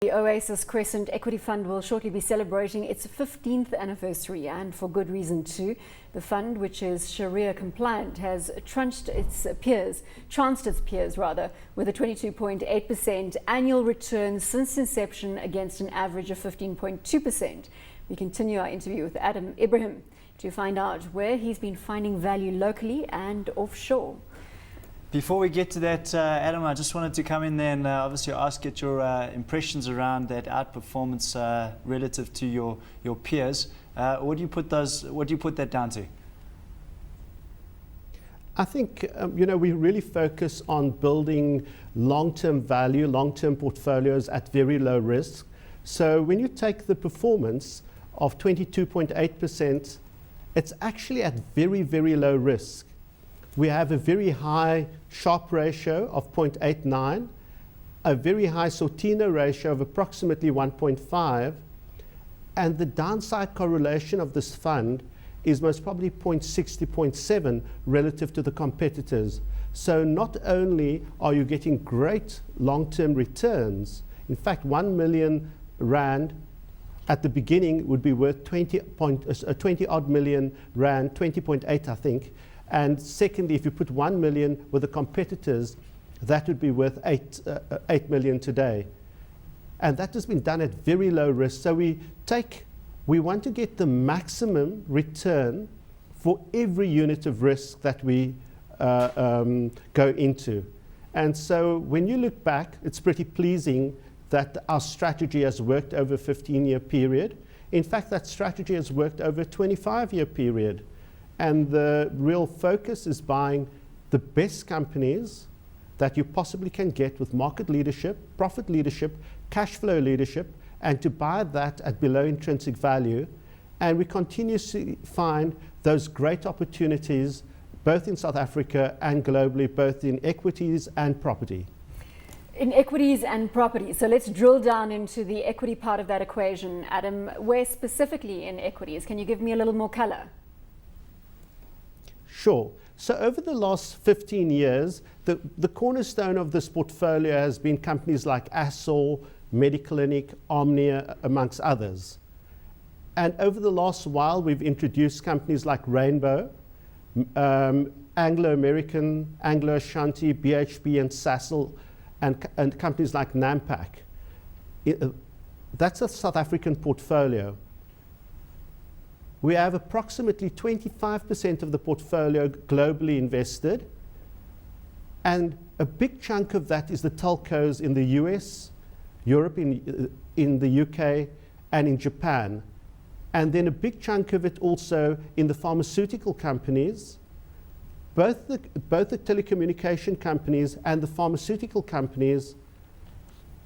The Oasis Crescent Equity Fund will shortly be celebrating its 15th anniversary, and for good reason too. The fund, which is Shari'ah compliant, has trounced its peers with a 22.8% annual return since inception against an average of 15.2%. We continue our interview with Adam Ibrahim to find out where he's been finding value locally and offshore. Before we get to that, Adam, I just wanted to come in there and obviously get your impressions around that outperformance relative to your peers. What do you put that down to? I think we really focus on building long-term value, long-term portfolios at very low risk. So when you take the performance of 22.8%, it's actually at very, very low risk. We have a very high Sharpe ratio of 0.89, a very high Sortino ratio of approximately 1.5, and the downside correlation of this fund is most probably 0.6 to 0.7 relative to the competitors. So not only are you getting great long-term returns, in fact 1 million rand at the beginning would be worth 20 odd million rand, 20.8 I think. And secondly, if you put 1 million with the competitors, that would be worth 8 million today. And that has been done at very low risk. So we want to get the maximum return for every unit of risk that we go into. And so when you look back, it's pretty pleasing that our strategy has worked over a 15-year period. In fact, that strategy has worked over a 25-year period. And the real focus is buying the best companies that you possibly can get with market leadership, profit leadership, cash flow leadership, and to buy that at below intrinsic value. And we continue to find those great opportunities both in South Africa and globally, both in equities and property. In equities and property. So let's drill down into the equity part of that equation. Adam, where specifically in equities? Can you give me a little more color? Sure. So over the last 15 years, the cornerstone of this portfolio has been companies like Assor, Mediclinic, Omnia, amongst others. And over the last while, we've introduced companies like Rainbow, Anglo-American, Anglo-Ashanti, BHP, and Sasol, and companies like Nampak. That's a South African portfolio. We have approximately 25% of the portfolio globally invested, and a big chunk of that is the telcos in the US, Europe, in the UK, and in Japan. And then a big chunk of it also in the pharmaceutical companies. Both the telecommunication companies and the pharmaceutical companies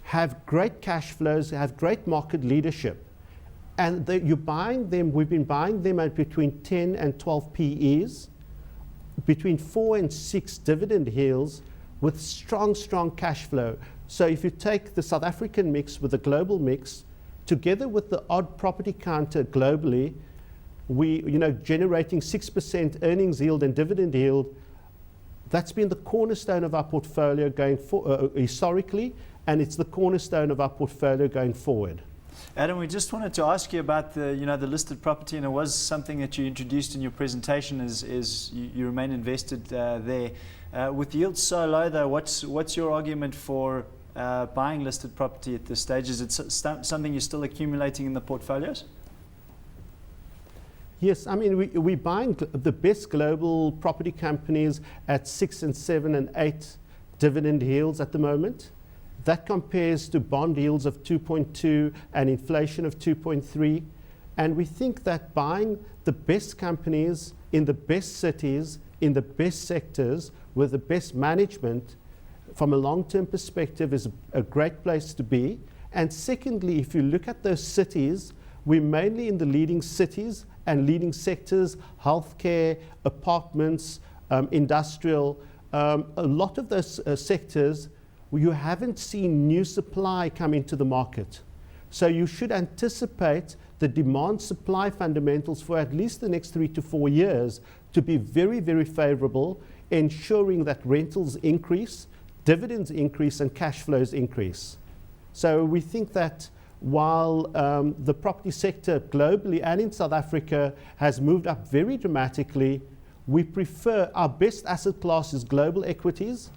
have great cash flows, have great market leadership. And you're buying them, we've been buying them at between 10 and 12 PEs, between 4 and 6 dividend yields with strong, strong cash flow. So if you take the South African mix with the global mix, together with the odd property counter globally, we, generating 6% earnings yield and dividend yield, that's been the cornerstone of our portfolio going historically, and it's the cornerstone of our portfolio going forward. Adam, we just wanted to ask you about the listed property, and it was something that you introduced in your presentation. Is you remain invested there with yields so low, though? What's your argument for buying listed property at this stage? Is it something you're still accumulating in the portfolios? Yes, I mean we're buying the best global property companies at 6 and 7 and 8 dividend yields at the moment. That compares to bond yields of 2.2 and inflation of 2.3. And we think that buying the best companies in the best cities, in the best sectors, with the best management, from a long-term perspective is a great place to be. And secondly, if you look at those cities, we're mainly in the leading cities and leading sectors, healthcare, apartments, industrial. A lot of those sectors, you haven't seen new supply come into the market. So you should anticipate the demand-supply fundamentals for at least the next 3 to 4 years to be very, very favorable, ensuring that rentals increase, dividends increase, and cash flows increase. So we think that while the property sector globally and in South Africa has moved up very dramatically, we prefer our best asset class is global equities,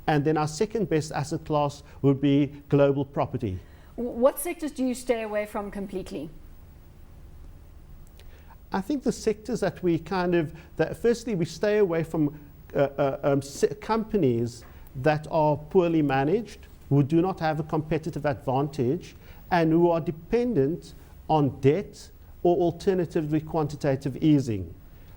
and then our second best asset class would be global property. What sectors do you stay away from completely? I think the sectors that we firstly we stay away from companies that are poorly managed, who do not have a competitive advantage, and who are dependent on debt or alternatively quantitative easing.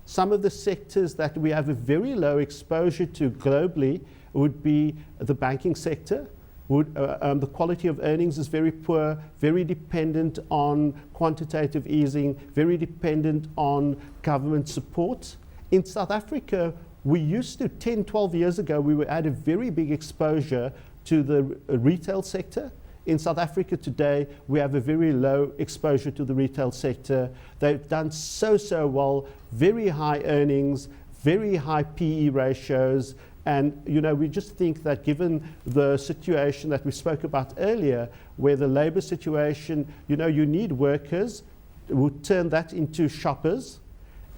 Some of the sectors that we have a very low exposure to globally would be the banking sector. The quality of earnings is very poor, very dependent on quantitative easing, very dependent on government support. In South Africa, we used to, 10, 12 years ago, we had a very big exposure to the retail sector. In South Africa today, we have a very low exposure to the retail sector. They've done so well, very high earnings, very high PE ratios, and we just think that given the situation that we spoke about earlier, where the labor situation, you need workers, would turn that into shoppers.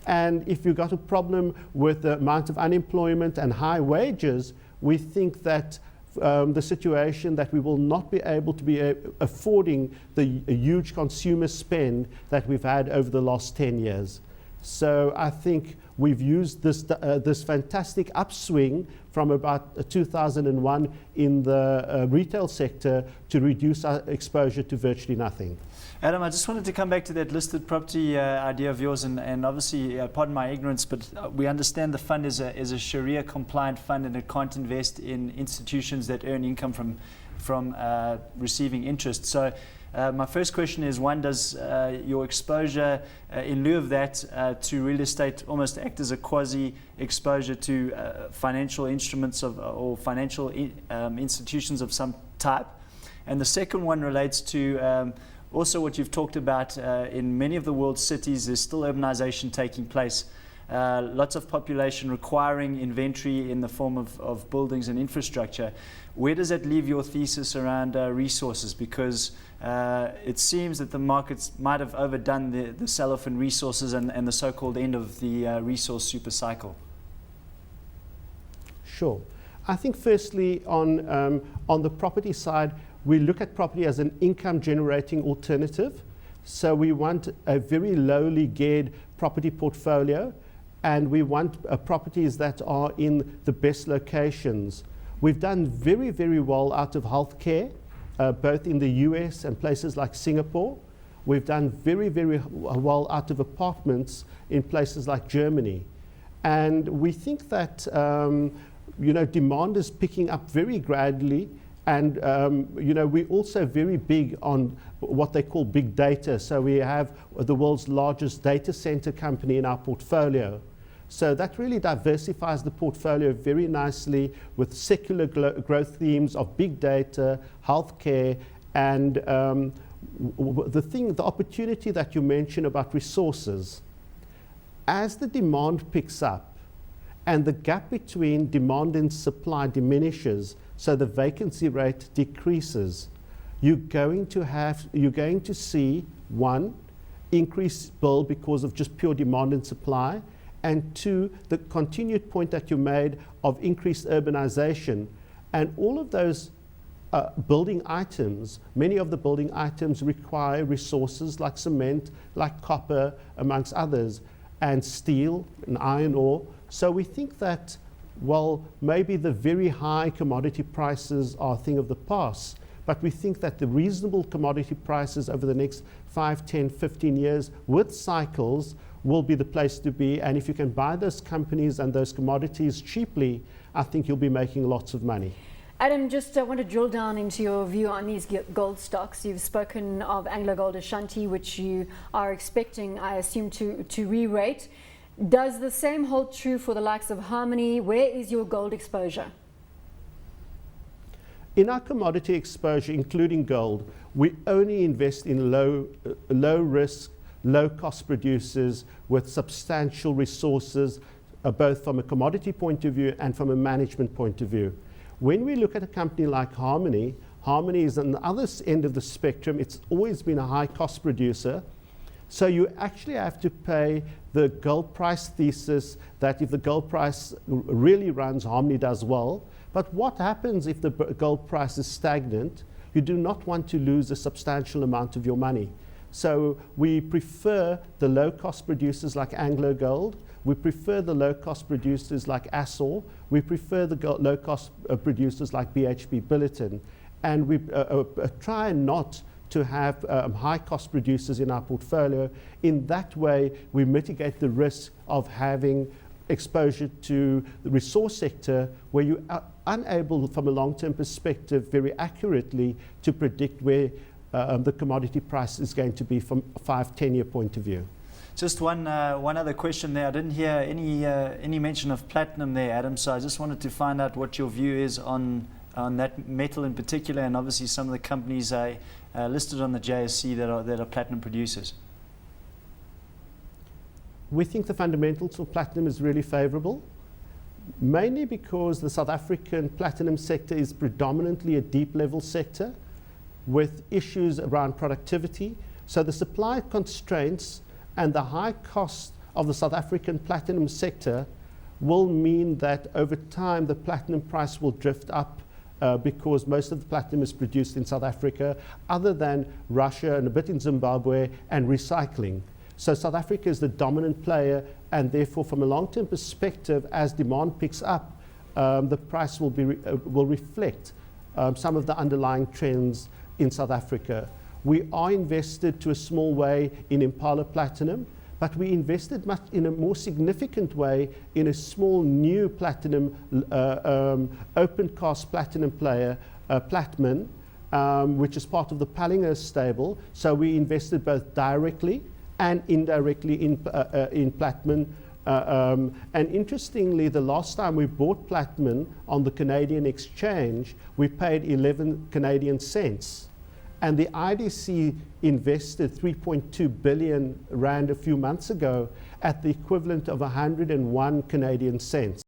And if you've got a problem with the amount of unemployment and high wages, we think that the situation that we will not be able to be affording the huge consumer spend that we've had over the last 10 years. So I think we've used this fantastic upswing from about 2001 in the retail sector to reduce our exposure to virtually nothing. Adam, I just wanted to come back to that listed property idea of yours, and obviously, pardon my ignorance, but we understand the fund is a Shari'ah compliant fund, and it can't invest in institutions that earn income from receiving interest. So my first question is, one, does your exposure in lieu of that to real estate almost act as a quasi exposure to financial instruments or financial institutions of some type? And the second one relates to also what you've talked about in many of the world's cities. There's still urbanization taking place. Lots of population requiring inventory in the form of buildings and infrastructure. Where does that leave your thesis around resources? Because it seems that the markets might have overdone the sell-off in resources and the so-called end of the resource super cycle. Sure. I think firstly on the property side, we look at property as an income-generating alternative. So we want a very lowly geared property portfolio, and we want properties that are in the best locations. We've done very, very well out of healthcare, both in the US and places like Singapore. We've done very, very well out of apartments in places like Germany. And we think that demand is picking up very gradually. And we're also very big on what they call big data. So we have the world's largest data center company in our portfolio. So that really diversifies the portfolio very nicely with secular growth themes of big data, healthcare, and the opportunity that you mentioned about resources. As the demand picks up and the gap between demand and supply diminishes, so the vacancy rate decreases, you're going to see, one, increased build because of just pure demand and supply, and two, the continued point that you made of increased urbanization. And all of those building items, many of the building items require resources like cement, like copper, amongst others, and steel and iron ore. So we think that, well, maybe the very high commodity prices are a thing of the past, but we think that the reasonable commodity prices over the next 5, 10, 15 years with cycles will be the place to be. And if you can buy those companies and those commodities cheaply, I think you'll be making lots of money. Adam, just want to drill down into your view on these gold stocks. You've spoken of Anglo Gold Ashanti, which you are expecting, I assume, to re-rate. Does the same hold true for the likes of Harmony? Where is your gold exposure? In our commodity exposure, including gold, we only invest in low risk, low cost producers with substantial resources, both from a commodity point of view and from a management point of view. When we look at a company like Harmony, Harmony is on the other end of the spectrum. It's always been a high cost producer. So you actually have to pay the gold price thesis that if the gold price really runs, Harmony does well. But what happens if the gold price is stagnant? You do not want to lose a substantial amount of your money. So we prefer the low-cost producers like Anglo Gold. We prefer the low-cost producers like Assor. We prefer the low-cost producers like BHP Billiton. And we try not to have high-cost producers in our portfolio. In that way, we mitigate the risk of having exposure to the resource sector where you are unable, from a long-term perspective, very accurately to predict where the commodity price is going to be from a 5-10 year point of view. Just one other question there. I didn't hear any mention of platinum there, Adam, so I just wanted to find out what your view is on that metal in particular, and obviously some of the companies listed on the JSE that are platinum producers. We think the fundamentals for platinum is really favorable, mainly because the South African platinum sector is predominantly a deep level sector with issues around productivity. So the supply constraints and the high cost of the South African platinum sector will mean that over time the platinum price will drift up because most of the platinum is produced in South Africa, other than Russia and a bit in Zimbabwe and recycling. So South Africa is the dominant player, and therefore from a long-term perspective, as demand picks up, the price will reflect some of the underlying trends in South Africa. We are invested to a small way in Impala Platinum, but we invested much in a more significant way in a small new platinum, open cast platinum player, Platman, which is part of the Pallinger stable. So we invested both directly and indirectly in Platman. And interestingly, the last time we bought Platman on the Canadian exchange, we paid 11 Canadian cents. And the IDC invested 3.2 billion rand a few months ago at the equivalent of 101 Canadian cents.